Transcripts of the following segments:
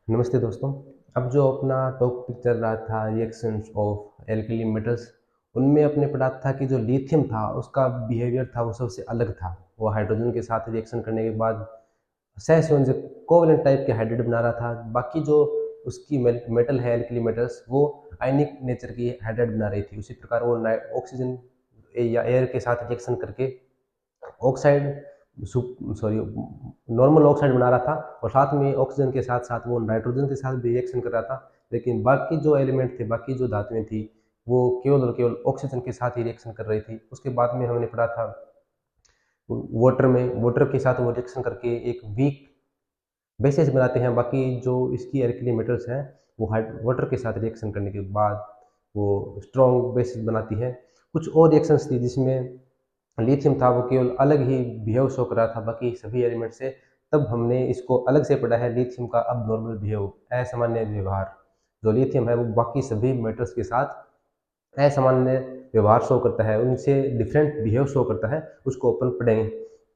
नमस्ते दोस्तों। अब जो अपना टॉपिक चल रहा था रिएक्शंस ऑफ एल्कली मेटल्स, उनमें अपने पढ़ा था कि जो लिथियम था उसका बिहेवियर था वो सबसे अलग था। वो हाइड्रोजन के साथ रिएक्शन करने के बाद सहसंयोजक कोवलेंट टाइप के हाइड्रेट बना रहा था। बाकी जो उसकी मेटल है एल्कली मेटल्स वो आयनिक नेचर की हाइड्रेट बना रही थी। उसी प्रकार वो ऑक्सीजन या एयर के साथ रिएक्शन करके ऑक्साइड सॉरी नॉर्मल ऑक्साइड बना रहा था और साथ में ऑक्सीजन के साथ साथ वो नाइट्रोजन के साथ भी रिएक्शन कर रहा था। लेकिन बाकी जो एलिमेंट थे, बाकी जो धातुएं थी, वो केवल और केवल ऑक्सीजन के साथ ही रिएक्शन कर रही थी। उसके बाद में हमने पढ़ा था वाटर के साथ वो रिएक्शन करके एक वीक बेसिस बनाते हैं। बाकी जो इसकी एल्कली मेटल्स हैं वो वाटर के साथ रिएक्शन करने के बाद वो स्ट्रॉन्ग बेसिस बनाती है। कुछ और रिएक्शंस थी जिसमें लिथियम था वो केवल अलग ही बिहेव शो कर रहा था बाकी सभी एलिमेंट से। तब हमने इसको अलग से पढ़ा है, लिथियम का अब नॉर्मल बिहेव, असामान्य व्यवहार। जो लिथियम है वो बाकी सभी मेटल्स के साथ असामान्य व्यवहार शो करता है, उनसे डिफरेंट बिहेव शो करता है, उसको अपन पढ़ेंगे।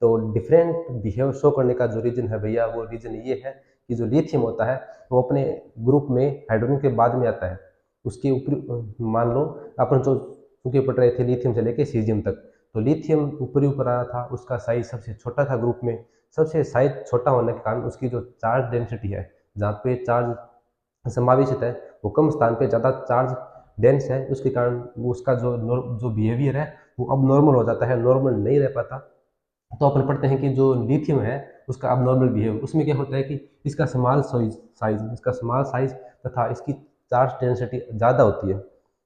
तो डिफरेंट बिहेव शो करने का जो रीजन है भैया, वो रीजन ये है कि जो लिथियम होता है वो अपने ग्रुप में हाइड्रोजन के बाद में आता है। उसके ऊपर मान लो अपन जो चूंकि पढ़ रहे थे लिथियम से लेके सीजियम तक, तो लिथियम ऊपर ही ऊपर आ रहा था, उसका साइज सबसे छोटा था ग्रुप में। सबसे साइज छोटा होने के कारण उसकी जो चार्ज डेंसिटी है, जहाँ पे चार्ज समावेशित है, वो कम स्थान पे ज़्यादा चार्ज डेंस है। उसके कारण वो उसका जो बिहेवियर है वो अब नॉर्मल हो जाता है, नॉर्मल नहीं रह पाता। तो अपन पढ़ते हैं कि जो लिथियम है उसका अब नॉर्मल बिहेव, उसमें क्या होता है कि इसका स्मॉल साइज तथा इसकी चार्ज डेंसिटी ज़्यादा होती है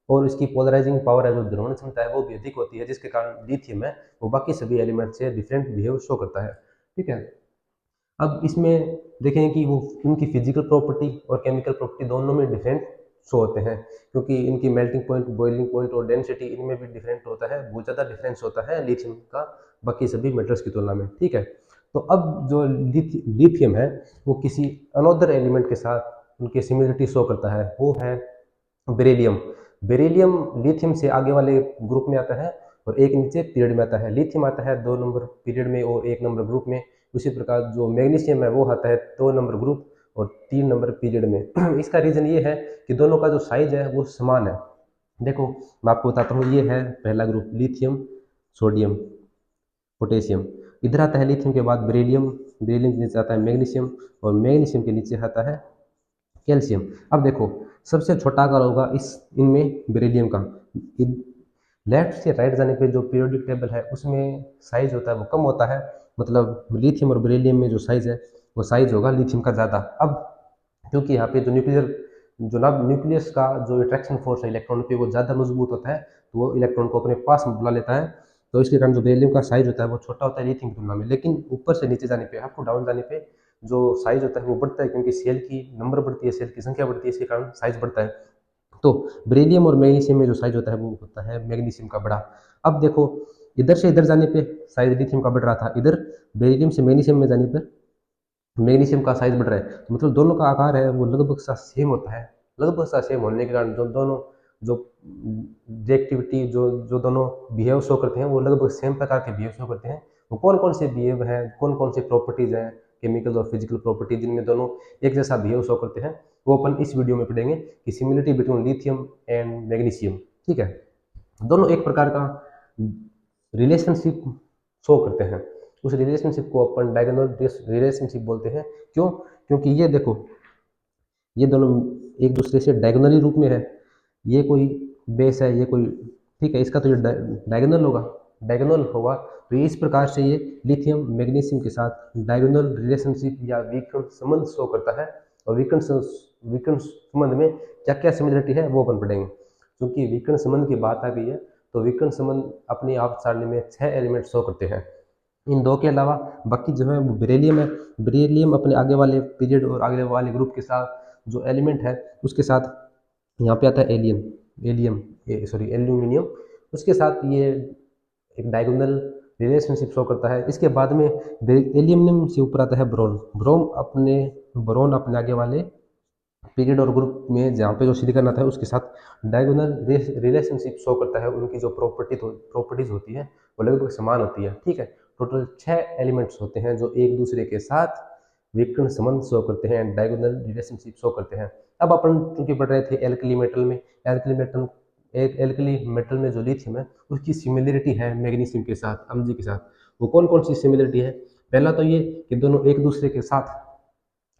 और इसकी पोलराइजिंग पावर है, जो द्रवण क्षमता है, वो भी अधिक होती है, जिसके कारण लिथियम है वो बाकी सभी एलिमेंट से डिफरेंट बिहेव शो करता है। ठीक है। अब इसमें देखें कि वो उनकी फिजिकल प्रॉपर्टी और केमिकल प्रॉपर्टी दोनों में डिफरेंट शो होते हैं, क्योंकि इनकी मेल्टिंग पॉइंट, बॉइलिंग पॉइंट और डेंसिटी इनमें भी डिफरेंट होता है, बहुत ज़्यादा डिफरेंस होता है लिथियम का बाकी सभी मेटल्स की तुलना में। ठीक है। तो अब जो लिथियम है वो किसी अनोदर एलिमेंट के साथ उनकी सिमिलरिटी शो करता है, वो है बेरिलियम। बेरिलियम लिथियम से आगे वाले ग्रुप में आता है और एक नीचे पीरियड में आता है। लिथियम आता है 2 नंबर पीरियड में और 1 नंबर ग्रुप में। उसी प्रकार जो मैग्नीशियम है वो आता है 2 नंबर ग्रुप और 3 नंबर पीरियड में। इसका रीजन ये है कि दोनों का जो साइज है वो समान है। देखो मैं आपको बताता हूँ, ये है पहला ग्रुप लिथियम, सोडियम, पोटेशियम। इधर आता है लिथियम के बाद बेरिलियम, बेरिलियम के नीचे आता है मैग्नीशियम और मैग्नीशियम के नीचे आता है कैल्शियम। अब देखो सबसे छोटा आकार होगा इस इनमें बेरिलियम का। लेफ्ट से राइट जाने पे जो पीरियोडिक टेबल है उसमें साइज होता है वो कम होता है, मतलब लिथियम और बेरिलियम में जो साइज है वो साइज होगा लिथियम का ज़्यादा। अब क्योंकि यहाँ पे जो ना न्यूक्लियस का जो अट्रैक्शन फोर्स है इलेक्ट्रॉन पे वो ज़्यादा मजबूत होता है, तो वो इलेक्ट्रॉन को अपने पास बुला लेता है। तो इसके कारण जो बेरिलियम का साइज होता है वो छोटा होता है लिथियम की तुलना में। लेकिन ऊपर से नीचे जाने पे, अप टू डाउन जाने पे जो साइज होता है वो बढ़ता है, क्योंकि सेल की नंबर बढ़ती है, सेल की संख्या बढ़ती है, इसके कारण साइज बढ़ता है। तो बेरिलियम और मैग्नीशियम में जो साइज होता है वो होता है मैग्नीशियम का बड़ा। अब देखो इधर से इधर जाने पे साइज लिथियम का बढ़ रहा था, इधर बेरिलियम से मैग्नीशियम में जाने पर मैग्नीशियम का साइज बढ़ रहा है, तो मतलब दोनों का आकार है वो लगभग सा सेम होता है। लगभग सा सेम होने के कारण जो दोनों जो रिएक्टिविटी जो जो दोनों बिहेव शो करते हैं वो लगभग सेम प्रकार के बिहेव शो करते हैं। वो कौन कौन से बिहेव हैं, कौन कौन से प्रॉपर्टीज हैं, केमिकल और फिजिकल प्रॉपर्टी, जिनमें दोनों एक जैसा बिहेव शो करते हैं, वो अपन इस वीडियो में पढ़ेंगे कि similarity between lithium and magnesium. ठीक है। दोनों एक प्रकार का रिलेशनशिप शो करते हैं। उस रिलेशनशिप को अपन डायगोनल रिलेशनशिप बोलते हैं। क्यों? क्योंकि ये देखो ये दोनों एक दूसरे से डायगोनली रूप में है। ये कोई बेस है, ये कोई, ठीक है, इसका तो ये डायगोनल होगा, डायगोनल होगा। तो इस प्रकार से ये लिथियम मैग्नीशियम के साथ डायगोनल रिलेशनशिप या विकर्ण संबंध शो करता है। और विकर्ण संबंध में क्या क्या सिमिलरिटी है वो अपन पढ़ेंगे। क्योंकि विकर्ण संबंध की बात आ गई है, तो विकर्ण संबंध अपनी आप सारणी में 6 एलिमेंट शो करते हैं। इन दो के अलावा बाकी जो है वो बेरिलियम है। बेरिलियम अपने आगे वाले पीरियड और आगे वाले ग्रुप के साथ जो एलिमेंट है उसके साथ यहाँ पे आता है एलियम, एलियम सॉरी एल्यूमिनियम। उसके साथ ये एक डायगोनल रिलेशनशिप शो करता है। इसके बाद में एल्यूमिनियम से ऊपर आता है ब्रोन। ब्रोन अपने आगे वाले पीरियड और ग्रुप में जहाँ पे जो सिलिकॉन आता है उसके साथ डायगोनल रिलेशनशिप शो करता है। उनकी जो प्रॉपर्टीज होती है वो लगभग समान होती है। ठीक है। टोटल 6 एलिमेंट्स होते हैं जो एक दूसरे के साथ विकर्ण संबंध शो करते हैं, डायगोनल रिलेशनशिप शो करते हैं। अब अपन चूंकि पढ़ रहे थे एल्कली मेटल में, एल्कली मेटल में जो लिथियम है उसकी सिमिलरिटी है मैग्नीशियम के साथ, Mg के साथ। वो कौन कौन सी सिमिलरिटी है? पहला तो ये कि दोनों एक दूसरे के साथ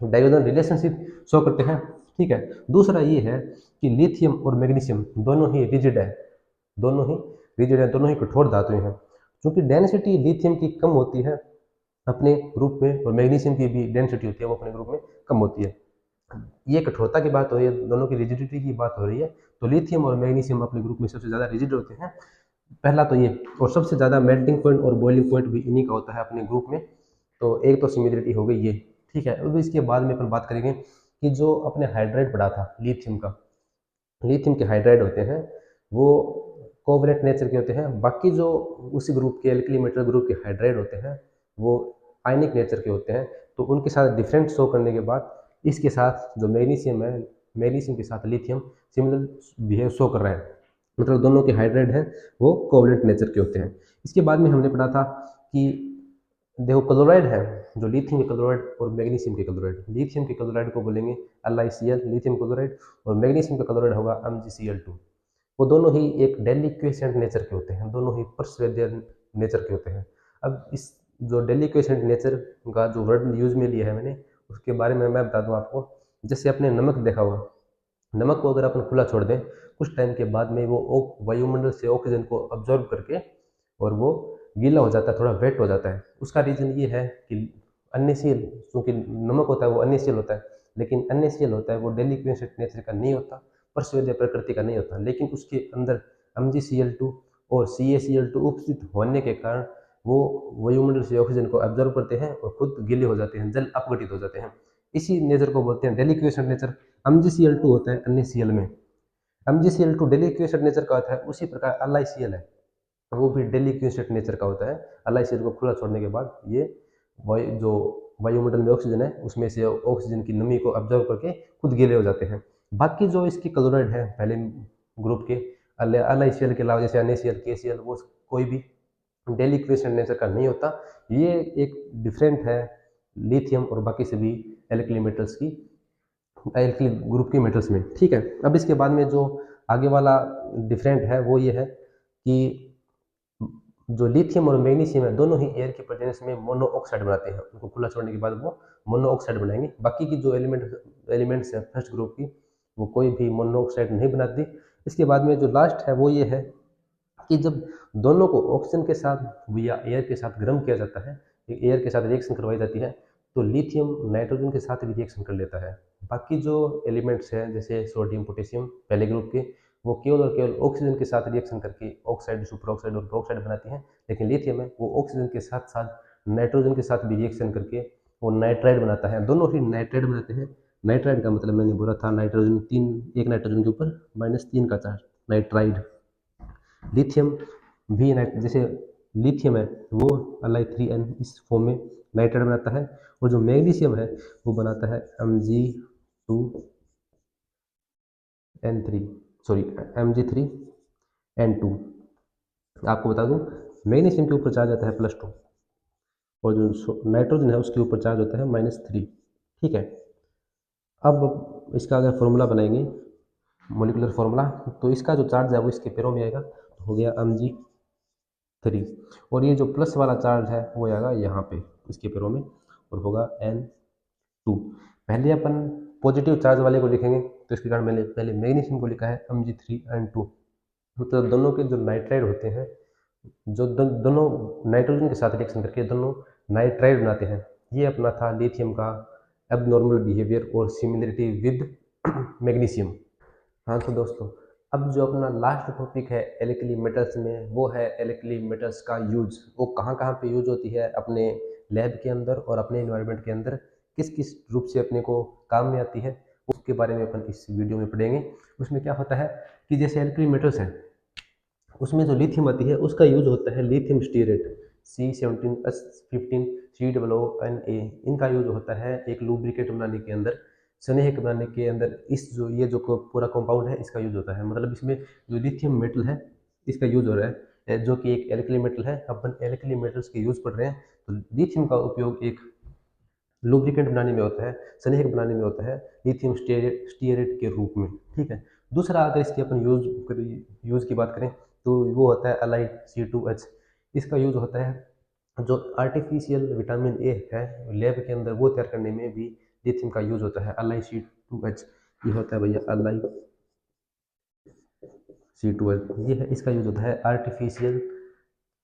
डायगोनल रिलेशनशिप शो करते हैं, ठीक है। दूसरा ये है कि लिथियम और मैग्नीशियम दोनों ही रिजिड है, दोनों ही रिजिड है, दोनों ही कठोर धातुएं हैं। क्योंकि डेंसिटी लिथियम की कम होती है अपने ग्रुप में, और मैग्नीशियम की भी डेंसिटी होती है वो अपने ग्रुप में कम होती है। ये कठोरता की बात हो रही है, दोनों की रिजिडिटी की बात हो रही है, तो लिथियम और मैग्नीशियम अपने ग्रुप में सबसे ज़्यादा रिजिड होते हैं, पहला तो ये। और सबसे ज़्यादा मेल्टिंग पॉइंट और बॉइलिंग पॉइंट भी इन्हीं का होता है अपने ग्रुप में। तो एक तो सिमिलरिटी हो गई ये, ठीक है। अब इसके बाद में अपन बात करेंगे कि जो अपने हाइड्राइड पढ़ा था लिथियम का, लिथियम के हाइड्राइड होते हैं वो कोवलेंट नेचर के होते हैं। बाकी जो उसी ग्रुप के एल्कली मेटल ग्रुप के हाइड्राइड होते हैं वो आयनिक नेचर के होते हैं। तो उनके साथ डिफरेंट शो करने के बाद इसके साथ जो मैग्नीशियम है, मैग्नीशियम के साथ लिथियम सिमिलर बिहेव शो कर रहा है, मतलब दोनों के हाइड्राइड हैं वो कोवलेंट नेचर के होते हैं। इसके बाद में हमने पढ़ा था कि देखो क्लोराइड है, जो लिथियम के क्लोराइड और मैग्नीशियम के क्लोराइड, लिथियम के क्लोराइड को बोलेंगे LiCl लिथियम क्लोराइड, और मैग्नीशियम का क्लोराइड होगा MgCl2। वो दोनों ही एक डेलिक्वेसेंट नेचर के होते हैं, दोनों ही परसवेदियर नेचर के होते हैं। अब इस जो डेलिक्वेसेंट नेचर का जो वर्ड यूज में लिया है मैंने, उसके बारे में मैं बता दूं आपको। जैसे आपने नमक देखा हुआ, नमक को अगर अपन खुला छोड़ दें कुछ टाइम के बाद में वो वायुमंडल से ऑक्सीजन को अब्जॉर्ब करके और वो गीला हो जाता है, थोड़ा वेट हो जाता है। उसका रीज़न ये है कि अननेसियल, क्योंकि नमक होता है वो अननेसियल होता है, लेकिन अननेसियल होता है वो डेलिक्वेसेंट नेचर का नहीं होता, परसवेदिया प्रकृति का नहीं होता, लेकिन उसके अंदर MgCl2 और CaCl2 उपस्थित होने के कारण वो वायुमंडल से ऑक्सीजन को एब्जॉर्ब करते हैं और खुद गीले हो जाते हैं, जल अपघटित हो जाते हैं। इसी नेचर को बोलते हैं डेलिक्वेसेंट नेचर। MgCl2 होता है NaCl में, MgCl2 डेलिक्वेसेंट नेचर का होता है। उसी प्रकार LiCl है, वो भी डेलिक्वेसेंट नेचर का होता है। LiCl को खुला छोड़ने के बाद ये जो वायुमंडल में ऑक्सीजन है उसमें से ऑक्सीजन की नमी को ऑब्जर्व करके खुद गीले हो जाते हैं। बाकी जो इसके क्लोराइड है पहले ग्रुप के LiCl के अलावा, जैसे NaCl KCl, वो कोई भी डेलिक्वेसेंट नेचर का नहीं होता। ये एक डिफरेंट है लिथियम और बाकी सभी एल्कली मेटल्स की, एल्कली ग्रुप के मेटल्स में, ठीक है। अब इसके बाद में जो आगे वाला डिफरेंट है वो ये है कि जो लिथियम और मैग्नीशियम है दोनों ही एयर के प्रेजेंस में मोनो ऑक्साइड बनाते हैं। उनको खुला छोड़ने के बाद वो मोनो ऑक्साइड बनाएंगे। बाकी की जो एलिमेंट्स है फर्स्ट ग्रुप की, वो कोई भी मोनो ऑक्साइड नहीं बनाती। इसके बाद में जो लास्ट है वो ये है कि जब दोनों को ऑक्सीजन के साथ या एयर के साथ गर्म किया जाता है, एयर के साथ रिएक्शन करवाई जाती है, तो लिथियम नाइट्रोजन के साथ भी रिएक्शन कर लेता है। बाकी जो एलिमेंट्स हैं जैसे सोडियम पोटेशियम पहले ग्रुप के, वो केवल और केवल ऑक्सीजन के साथ रिएक्शन करके ऑक्साइड, सुपर ऑक्साइड और प्रोक्साइड बनाती हैं। लेकिन लिथियम है वो ऑक्सीजन के साथ साथ नाइट्रोजन के साथ भी रिएक्शन करके वो नाइट्राइड बनाता है। दोनों ही नाइट्राइड बनाते हैं। नाइट्राइड का मतलब मैंने बोला था नाइट्रोजन तीन, एक नाइट्रोजन के ऊपर -3 का चार्ज, नाइट्राइड। लिथियम भी जैसे लिथियम है वो Li3n इस फॉर्म में नाइट्राइड बनाता है, और जो मैग्नीशियम है वो बनाता है Mg2n3, सॉरी Mg3n2। आपको बता दूं मैग्नीशियम के ऊपर चार्ज आता है +2, और जो नाइट्रोजन है उसके ऊपर चार्ज होता है -3, ठीक है। अब इसका अगर फॉर्मूला बनाएंगे, मोलिकुलर फार्मूला, तो इसका जो चार्ज है वो इसके पैरों में आएगा, तो हो गया Mg3, और ये जो प्लस वाला चार्ज है वो आएगा यहाँ पे इसके पैरों में और होगा N2। पहले अपन पॉजिटिव चार्ज वाले को लिखेंगे, तो इसके कारण मैंने पहले मैग्नीशियम को लिखा है Mg3n2। तो दोनों के जो नाइट्राइड होते हैं, जो दोनों नाइट्रोजन के साथ रिएक्शन करके दोनों नाइट्राइड बनाते हैं। ये अपना था लिथियम का एबनॉर्मल बिहेवियर और सिमिलरिटी विद मैग्नीशियम। हाँ तो दोस्तों, अब जो अपना लास्ट टॉपिक है एल्कली मेटल्स में, वो है एल्कली मेटल्स का यूज। वो कहाँ कहाँ पे यूज होती है अपने लैब के अंदर और अपने इन्वायरमेंट के अंदर, किस किस रूप से अपने को काम में आती है, उसके बारे में अपन इस वीडियो में पढ़ेंगे। उसमें क्या होता है कि जैसे एल्कली मेटल्स हैं उसमें जो लिथियम आती है उसका यूज होता है लिथियम स्टीरेट C17S15 COONA। इनका यूज होता है एक लुब्रिकेट बनाने के अंदर, स्नेहक बनाने के अंदर। इस जो ये जो पूरा कंपाउंड है इसका यूज होता है, मतलब इसमें जो लिथियम मेटल है इसका यूज हो रहा है, जो कि एक एल्कली मेटल है। अपन एल्कली मेटल्स के यूज पढ़ रहे हैं, तो लिथियम का उपयोग एक लुब्रिकेंट बनाने में होता है, स्नेहक बनाने में होता है लिथियम स्टीयरेट के रूप में, ठीक है। दूसरा अगर इसकी अपन यूज़ की बात करें तो वो होता है अलाइड C2H। इसका यूज़ होता है जो आर्टिफिशियल विटामिन ए है लैब के अंदर, वो तैयार करने में भी लिथियम का यूज़ होता है। अलाइड C2H ये होता है भैया, अलाइड C2H ये है, इसका यूज़ होता है आर्टिफिशियल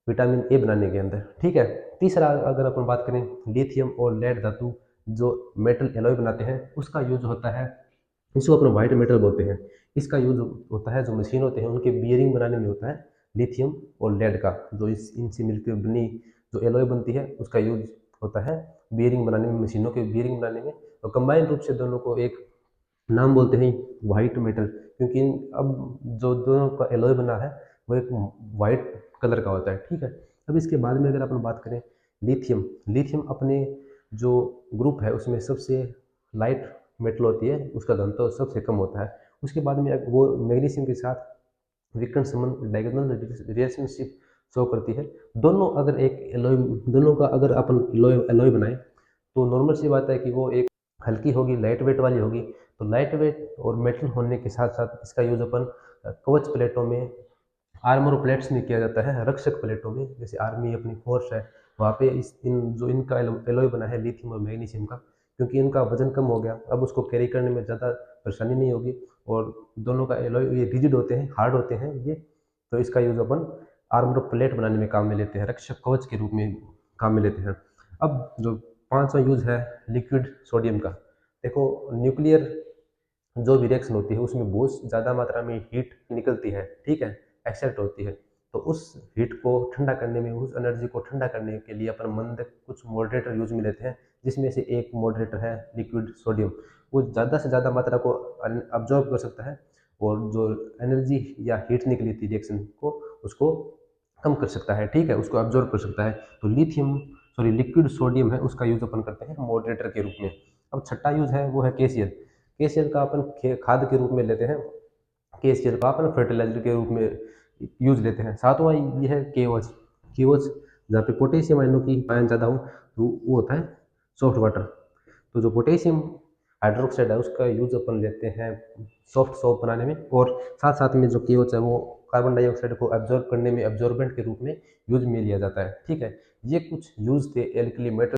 विटामिन ए बनाने के अंदर, ठीक है। तीसरा अगर अपन बात करें लिथियम और लेड धातु जो मेटल एलॉय बनाते हैं उसका यूज होता है, इसको अपन वाइट मेटल बोलते हैं। इसका यूज होता है जो मशीन होते हैं उनके बियरिंग बनाने में होता है लिथियम और लेड का, जो इनसे मिलकर बनी जो एलॉय बनती है उसका यूज होता है बियरिंग बनाने में, मशीनों के बियरिंग बनाने में। और कंबाइंड रूप से दोनों को एक नाम बोलते हैं वाइट मेटल, क्योंकि अब जो दोनों का एलॉय बना है वो एक वाइट कलर का होता है, ठीक है। अब इसके बाद में अगर अपन बात करें लिथियम, लिथियम अपने जो ग्रुप है उसमें सबसे लाइट मेटल होती है, उसका घनत्व सबसे कम होता है। उसके बाद में वो मैग्नीशियम के साथ विकर्ण संबंध डायगोनल रिलेशनशिप शो करती है। दोनों अगर एक एलॉय, दोनों का अगर अपन एलॉय एलॉय बनाए तो नॉर्मल सी बात है कि वो एक हल्की होगी, लाइट वेट वाली होगी। तो लाइट वेट और मेटल होने के साथ साथ इसका यूज अपन कवच प्लेटों में, आर्मर प्लेट्स में किया जाता है, रक्षक प्लेटों में, जैसे आर्मी अपनी फोर्स है वहाँ पे इस इन जो इनका एलॉय बना है लिथियम और मैग्नीशियम का, क्योंकि इनका वजन कम हो गया, अब उसको कैरी करने में ज़्यादा परेशानी नहीं होगी। और दोनों का एलॉय ये रिजिड होते हैं, हार्ड होते हैं ये, तो इसका यूज अपन आर्मर प्लेट बनाने में काम में लेते हैं, रक्षक कवच के रूप में काम में लेते हैं। अब जो पांचवा यूज है लिक्विड सोडियम का। देखो न्यूक्लियर जो भी रिएक्शन होती है उसमें बहुत ज़्यादा मात्रा में हीट निकलती है, ठीक है, एक्सेप्ट होती है। तो उस हीट को ठंडा करने में, उस एनर्जी को ठंडा करने के लिए अपन मंद कुछ मॉडरेटर यूज में लेते हैं, जिसमें से एक मॉडरेटर है लिक्विड सोडियम। वो ज़्यादा से ज़्यादा मात्रा को अब्जॉर्ब कर सकता है और जो एनर्जी या हीट निकली थी रिएक्शन को उसको कम कर सकता है, ठीक है, उसको अब्जॉर्ब कर सकता है। तो लिक्विड सोडियम है उसका यूज अपन करते हैं मॉडरेटर के रूप में। अब छठा यूज है वो है केसीएल। केसीएल का अपन खाद के रूप में लेते हैं, केसीएल का अपन फर्टिलाइजर के रूप में यूज लेते हैं। सातवां ये है केओएच। केओएच जहाँ पे पोटेशियम आयनों की आयन ज़्यादा हो तो वो होता है सॉफ्ट वाटर। तो जो पोटेशियम हाइड्रोक्साइड है उसका यूज अपन लेते हैं सॉफ्ट सोप बनाने में, और साथ साथ में जो केओएच है वो कार्बन डाइऑक्साइड को एब्जॉर्ब करने में एब्जॉर्बेंट के रूप में यूज में लिया जाता है, ठीक है। ये कुछ यूज थे एल्कली मेटल